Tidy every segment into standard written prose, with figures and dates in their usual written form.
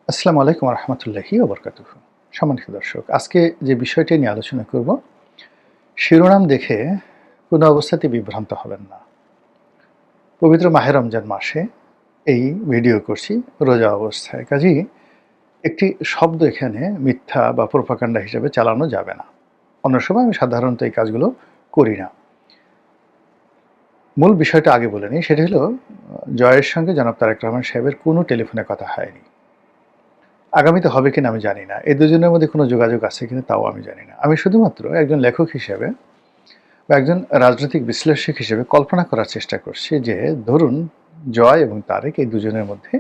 আসসালামু আলাইকুম রহমতুল্লাহি ওবরকাতুহ। সম্মানিত দর্শক, আজকে যে বিষয়টি নিয়ে আলোচনা করব, শিরোনাম দেখে কোনো অবস্থাতেই বিভ্রান্ত হবেন না। পবিত্র মাহে রমজান মাসে এই ভিডিও করছি রোজা অবস্থায়, কাজেই একটি শব্দ এখানে মিথ্যা বা প্রোপাগান্ডা হিসেবে চালানো যাবে না। অন্য সময় আমি সাধারণত এই কাজগুলো করি না। মূল বিষয়টা আগে বলে নিই, সেটা হলো জয়ের সঙ্গে জনাব তারেক রহমান সাহেবের কোনো টেলিফোনে কথা হয়নি। আগামীতে হবে কিনা আমি জানি না। এই দুজনের মধ্যে কোনো যোগাযোগ আছে কিনা তাও আমি জানি না। আমি শুধুমাত্র একজন লেখক হিসেবে বা একজন রাজনৈতিক বিশ্লেষক হিসেবে কল্পনা করার চেষ্টা করছি যে, ধরুন জয় এবং তারেক এই দুজনের মধ্যে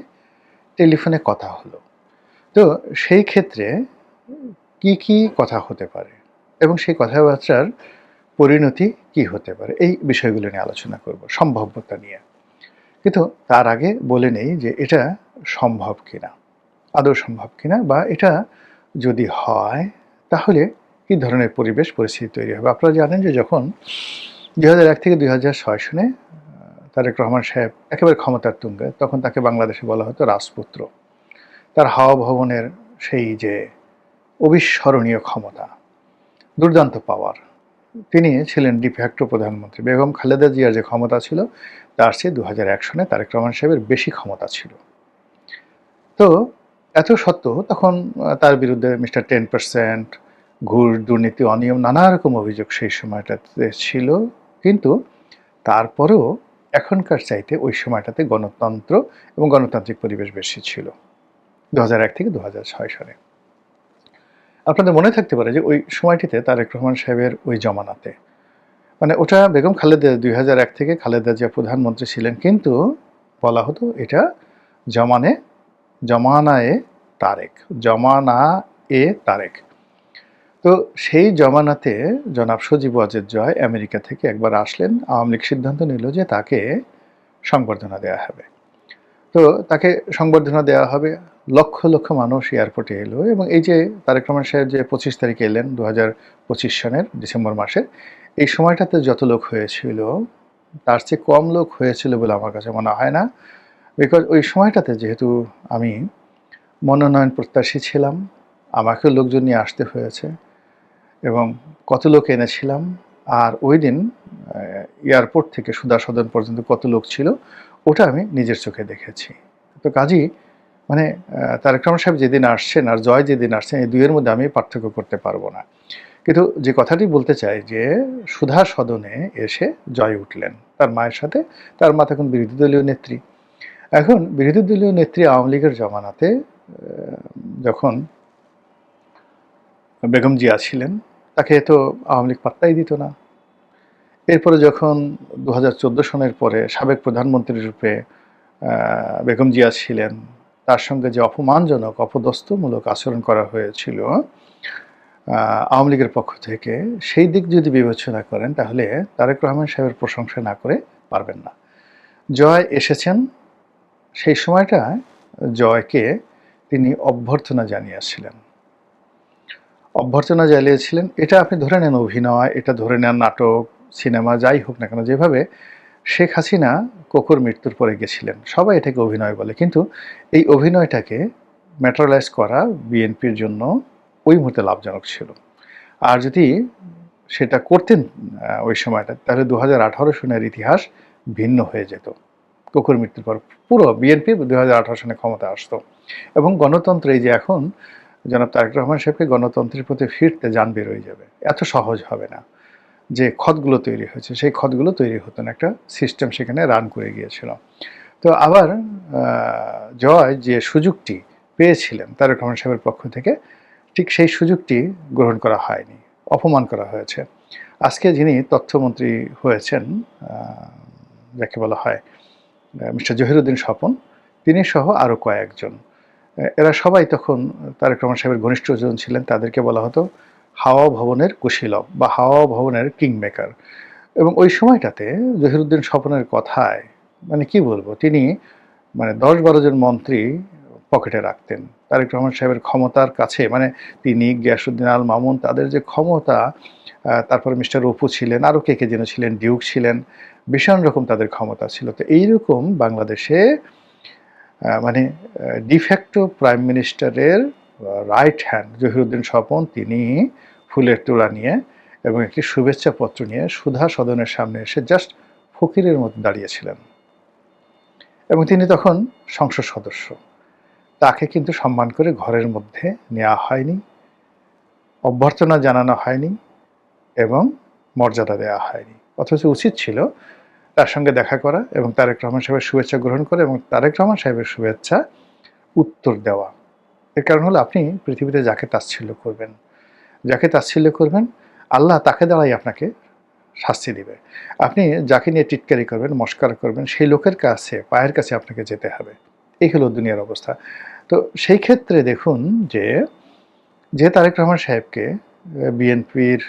টেলিফোনে কথা হলো। তো সেই ক্ষেত্রে কি কথা হতে পারে এবং সেই কথাবার্তার পরিণতি কি হতে পারে? এই বিষয়গুলো নিয়ে আলোচনা করব, সম্ভাব্যতা নিয়ে। কিন্তু তার আগে বলে নেই যে এটা সম্ভব কিনা, আদৌ সম্ভব কিনা, বা এটা যদি হয় তাহলে কী ধরনের পরিবেশ পরিস্থিতি তৈরি হবে। আপনারা জানেন যে যখন ২০০১ থেকে ২০০৬ সনে তারেক রহমান সাহেব একেবারে ক্ষমতার তুঙ্গে, তখন তাকে বাংলাদেশে বলা হতো রাজপুত্র। তার হাওয়া ভবনের সেই যে অবিস্মরণীয় ক্ষমতা, দুর্দান্ত পাওয়ার, তিনি ছিলেন ডিফ্যাক্টো প্রধানমন্ত্রী। বেগম খালেদা জিয়ার যে ক্ষমতা ছিল তার চেয়ে ২০০১ সনে তারেক রহমান সাহেবের বেশি ক্ষমতা ছিল। তো এত সত্ত্বেও তখন তার বিরুদ্ধে মিস্টার 10%, ঘুষ, দুর্নীতি, অনিয়ম, নানা রকম অভিযোগ সেই সময়টাতে ছিল। কিন্তু তারপরেও এখনকার চাইতে ওই সময়টাতে গণতন্ত্র এবং গণতান্ত্রিক পরিবেশ বেশি ছিল ২০০১ থেকে ২০০৬ সালে। আপনাদের মনে থাকতে পারে যে ওই সময়টিতে তারেক রহমান সাহেবের ওই জমানাতে, মানে ওটা বেগম খালেদা ২০০১ থেকে খালেদা জিয়া প্রধানমন্ত্রী ছিলেন, কিন্তু বলা হতো এটা জমানে জমানায়ে তারেক, জমানা এ তারেক। তো সেই জমানাতে জনাব সজীব ওয়াজেদ জয় আমেরিকা থেকে একবার আসলেন। আওয়ামী লীগ সিদ্ধান্ত নিল যে তাকে সংবর্ধনা দেওয়া হবে। তো তাকে সংবর্ধনা দেওয়া হবে, লক্ষ লক্ষ মানুষ এয়ারপোর্টে এলো। এবং এই যে তারেক রহমান সাহেব যে ২৫ তারিখে এলেন ২০২৫ সনের ডিসেম্বর মাসে, এই সময়টাতে যত লোক হয়েছিল তার চেয়ে কম লোক হয়েছিল বলে আমার কাছে মনে হয় না। বিকজ ওই সময়টাতে যেহেতু আমি মনোনয়ন প্রত্যাশী ছিলাম, আমাকেও লোকজন নিয়ে আসতে হয়েছে, এবং কত লোক এনেছিলাম, আর ওই দিন এয়ারপোর্ট থেকে সুধা সদন পর্যন্ত কত লোক ছিল ওটা আমি নিজের চোখে দেখেছি। তো কাজেই মানে তারেক রহমান সাহেব যেদিন আসছেন আর জয় যেদিন আসছেন, এই দুইয়ের মধ্যে আমি পার্থক্য করতে পারবো না। কিন্তু যে কথাটি বলতে চাই যে সুধা সদনে এসে জয় উঠলেন তার মায়ের সাথে। তার মা তখন বিরোধী দলীয় নেত্রী। এখন বিরোধী দলীয় নেত্রী আওয়ামী লীগের জমানাতে যখন বেগম জিয়া ছিলেন, তাকে তো আওয়ামী লীগ পাত্তাই দিত না। এরপরে যখন ২০১৪ সনের পরে সাবেক প্রধানমন্ত্রী রূপে বেগম জিয়া ছিলেন, তার সঙ্গে যে অপমানজনক অপদস্থমূলক আচরণ করা হয়েছিল আওয়ামী লীগের পক্ষ থেকে, সেই দিক যদি বিবেচনা করেন তাহলে তারেক রহমান সাহেবের প্রশংসা না করে পারবেন না। জয় এসেছেন, সেই সময়টা জয়কে তিনি অভ্যর্থনা জানিয়েছিলেন, অভ্যর্থনা জানিয়েছিলেন। এটা আপনি ধরে নেন অভিনয়, এটা ধরে নেন নাটক, সিনেমা, যাই হোক না কেন। যেভাবে শেখ হাসিনা কোকোর মৃত্যুর পরে গেছিলেন, সবাই এটাকে অভিনয় বলে, কিন্তু এই অভিনয়টাকে ম্যাটেরিয়ালাইজ করা বিএনপির জন্য ওই মুহূর্তে লাভজনক ছিল। আর যদি সেটা করতেন ওই সময়টা, তাহলে ২০১৮ সনের ইতিহাস ভিন্ন হয়ে যেত। কোকোর মৃত্যুর পর পুরো বিএনপি ২০১৮ সনে ক্ষমতা আসতো, এবং গণতন্ত্র এই যে এখন জনাব তারেক রহমান সাহেবকে গণতন্ত্রের প্রতি ফিরতে যান বের হয়ে যাবে। এত সহজ হবে না। যে খতগুলো তৈরি হয়েছে সেই খতগুলো তৈরি হতো না, একটা সিস্টেম সেখানে রান করে গিয়েছিল। তো আবার জয় যে সুযোগটি পেয়েছিলেন তারেক রহমান সাহেবের পক্ষ থেকে, ঠিক সেই সুযোগটি গ্রহণ করা হয়নি, অপমান করা হয়েছে। আজকে যিনি তথ্যমন্ত্রী হয়েছেন, যাকে বলা হয় মিস্টার জহিরুদ্দিন স্বপন, তিনি সহ আরও কয়েকজন, এরা সবাই তখন তারেক রহমান সাহেবের ঘনিষ্ঠজন ছিলেন। তাদেরকে বলা হতো হাওয়া ভবনের কুশীলব বা হাওয়া ভবনের কিংমেকার। এবং ওই সময়টাতে জহিরুদ্দিন স্বপনের কথায় মানে কি বলবো, তিনি মানে ১০-১২ জন মন্ত্রী পকেটে রাখতেন। তারেক রহমান সাহেবের ক্ষমতার কাছে, মানে তিনি, গিয়াসউদ্দিন আল মামুন, তাদের যে ক্ষমতা, তারপরে মিস্টার অপু ছিলেন, আরও কে যেন ছিলেন, ডিউক ছিলেন, ভীষণ রকম তাদের ক্ষমতা ছিল। তো এইরকম বাংলাদেশে মানে ডিফ্যাক্টো প্রাইম মিনিস্টারের রাইট হ্যান্ড জহিরুদ্দিন স্বপন তিনি ফুলের তোড়া নিয়ে এবং একটি শুভেচ্ছা পত্র নিয়ে সুধা সদনের সামনে এসে জাস্ট ফকিরের মতো দাঁড়িয়েছিলেন এবং তিনি তখন সংসদ সদস্য। তাকে কিন্তু সম্মান করে ঘরের মধ্যে নেওয়া হয়নি, অভ্যর্থনা জানানো হয়নি এবং মর্যাদা দেওয়া হয়নি। অথচ উচিত ছিল তার সঙ্গে দেখা করা এবং তারেক রহমান সাহেবের শুভেচ্ছা গ্রহণ করে এবং তারেক রহমান সাহেবের শুভেচ্ছা উত্তর দেওয়া। এর কারণ হলো আপনি পৃথিবীতে যাকে তাচ্ছিল্য করবেন, যাকে তাচ্ছিল্য করবেন, আল্লাহ তাকে দ্বারাই আপনাকে শাস্তি দিবে। আপনি যাকে নিয়ে টিটকারি করবেন, মস্করা করবেন, সেই লোকের কাছে, পায়ের কাছে আপনাকে যেতে হবে। এই হলো দুনিয়ার অবস্থা। তো সেই ক্ষেত্রে দেখুন যে তারেক রহমান সাহেবকে বিএনপির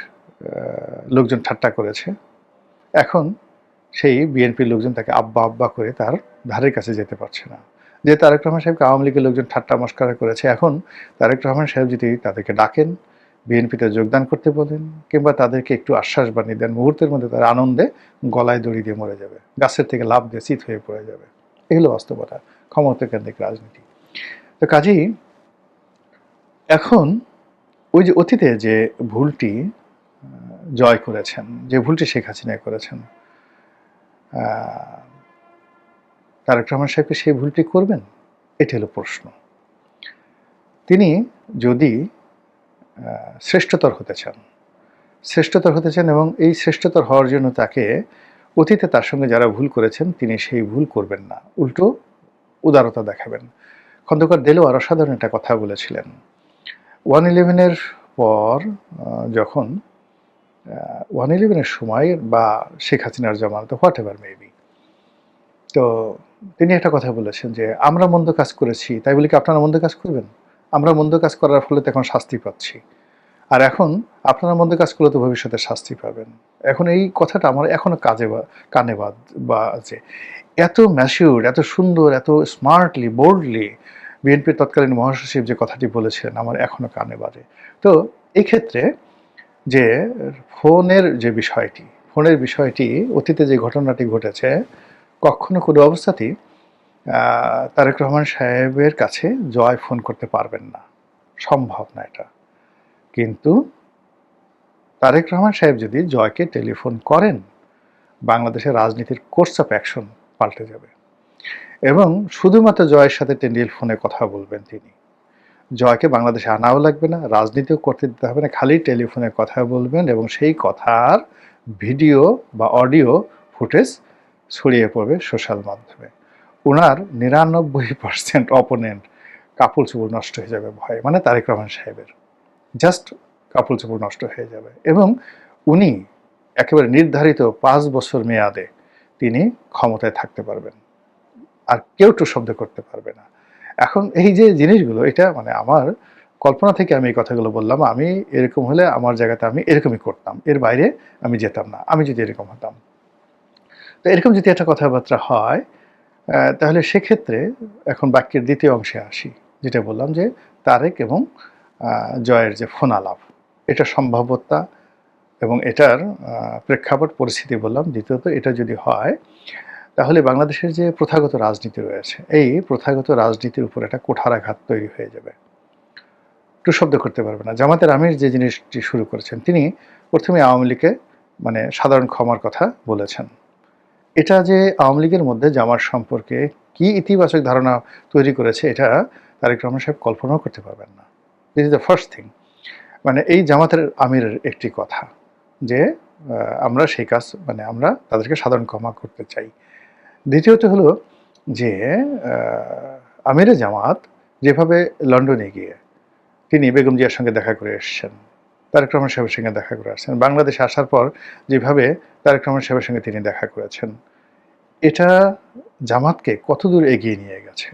লোকজন ঠাট্টা করেছে, এখন সেই বিএনপির লোকজন তাকে আব্বা আব্বা করে তার ধারের কাছে যেতে পারছে না। যে তারেক রহমান সাহেবকে আওয়ামী লীগের লোকজন ঠাট্টা মস্করা করেছে, এখন তারেক রহমান সাহেব যদি তাদেরকে ডাকেন, বিএনপিতে যোগদান করতে বলেন কিংবা তাদেরকে একটু আশ্বাস বানিয়ে দেন, মুহূর্তের মধ্যে তারা আনন্দে গলায় দড়ি দিয়ে মরে যাবে, গাছের থেকে লাফ দিয়ে চিত হয়ে পড়ে যাবে। এগুলো বাস্তবতা, ক্ষমতাকেন্দ্রিক রাজনীতি। তো কাজেই এখন ওই যে অতীতে যে ভুলটি জয় করেছেন, যে ভুলটি শেখ হাসিনা করেছেন, তারেক রহমান সাহেবকে সেই ভুলটি করবেন? এটি হলো প্রশ্ন। তিনি যদি শ্রেষ্ঠতর হতে চান এবং এই শ্রেষ্ঠতর হওয়ার জন্য তাকে অতীতে তার সঙ্গে যারা ভুল করেছেন তিনি সেই ভুল করবেন না, উল্টো উদারতা দেখাবেন। খন্দকার দেলোয়ার অসাধারণ একটা কথা বলেছিলেন। 1/11-এর পর যখন 1/11-এর সময় বা শেখ হাসিনার জামানত হোয়াট এভার মেবি, তো তিনি একটা কথা বলেছেন যে আমরা মন্দ কাজ করেছি তাই বলে কি আপনারা মন্দ কাজ করবেন? আমরা মন্দ কাজ করার ফলে তো এখন শাস্তি পাচ্ছি, আর এখন আপনারা মন্দ কাজ করলে তো ভবিষ্যতে শাস্তি পাবেন। এখন এই কথাটা আমার এখনো কানে বাজে। এত ম্যাচিউর, এত সুন্দর, এত স্মার্টলি, বোল্ডলি বিএনপির তৎকালীন মহাসচিব যে কথাটি বলেছেন আমার এখনো কানে বাজে। তো এই ক্ষেত্রে যে ফোনের বিষয়টি অতীতে যে ঘটনাটি ঘটেছে, কখনো কোনো অবস্থাতেই তারেক রহমান সাহেবের কাছে জয় ফোন করতে পারবেন না, সম্ভব না এটা। কিন্তু তারেক রহমান সাহেব যদি জয়কে টেলিফোন করেন, বাংলাদেশের রাজনীতির কোর্স অফ অ্যাকশন পাল্টে যাবে এবং শুধুমাত্র জয়ের সাথে টেলিফোনে কথা বলবেন তিনি। জয়কে বাংলাদেশে আনাও লাগবে না, রাজনীতিও করতে দিতে হবে না, খালি টেলিফোনে কথা বলবেন এবং সেই কথার ভিডিও বা অডিও ফুটেজ ছড়িয়ে পড়বে সোশ্যাল মাধ্যমে। ওনার 99% অপোনেন্ট কাপড় চোপড় নষ্ট হয়ে যাবে ভয়ে, মানে তারেক রহমান সাহেবের জাস্ট কাপড় চোপড় নষ্ট হয়ে যাবে এবং উনি একেবারে নির্ধারিত 5 বছর মেয়াদে তিনি ক্ষমতায় থাকতে পারবেন, আর কেউ টু শব্দ করতে পারবে না। এখন এই যে জিনিসগুলো, এটা মানে আমার কল্পনা থেকে আমি এই কথাগুলো বললাম। আমি এরকম হলে আমার জায়গাতে আমি এরকমই করতাম, এর বাইরে আমি যেতাম না, আমি যদি এরকম হতাম। তো এরকম যদি একটা কথাবার্তা হয়, তাহলে সেক্ষেত্রে এখন বাক্যের দ্বিতীয় অংশে আসি, যেটা বললাম যে তারেক এবং জয়ের যে ফোন আলাপ, এটা সম্ভাব্যতা এবং এটার প্রেক্ষাপট পরিস্থিতি বললাম। দ্বিতীয়ত, এটা যদি হয় তাহলে বাংলাদেশের যে প্রথাগত রাজনীতি রয়েছে, এই প্রথাগত রাজনীতির উপর একটা কুঠারাঘাত তৈরি হয়ে যাবে। টু শব্দ করতে পারবে না। জামাতের আমির যে জিনিসটি শুরু করেছেন, তিনি প্রথমে আওয়ামী লীগকে মানে সাধারণ ক্ষমার কথা বলেছেন। এটা যে আওয়ামী লীগের মধ্যে জামাত সম্পর্কে কি ইতিবাচক ধারণা তৈরি করেছে, এটা তারেক রহমান সাহেব কল্পনাও করতে পারবেন না। This is the first thing. মানে এই জামাতের আমিরের একটি কথা যে আমরা সেই কাজ, মানে আমরা তাদেরকে সাধারণ ক্ষমা করতে চাই। দ্বিতীয়ত হলো যে আমিরে জামাত যেভাবে লন্ডনে গিয়ে তিনি বেগম জিয়ার সঙ্গে দেখা করে এসছেন, তারেক রহমান সাহেবের সঙ্গে দেখা করে আসছেন, বাংলাদেশে আসার পর যেভাবে তারেক রহমান সাহেবের সঙ্গে তিনি দেখা করেছেন, এটা জামাতকে কতদূর এগিয়ে নিয়ে গেছে।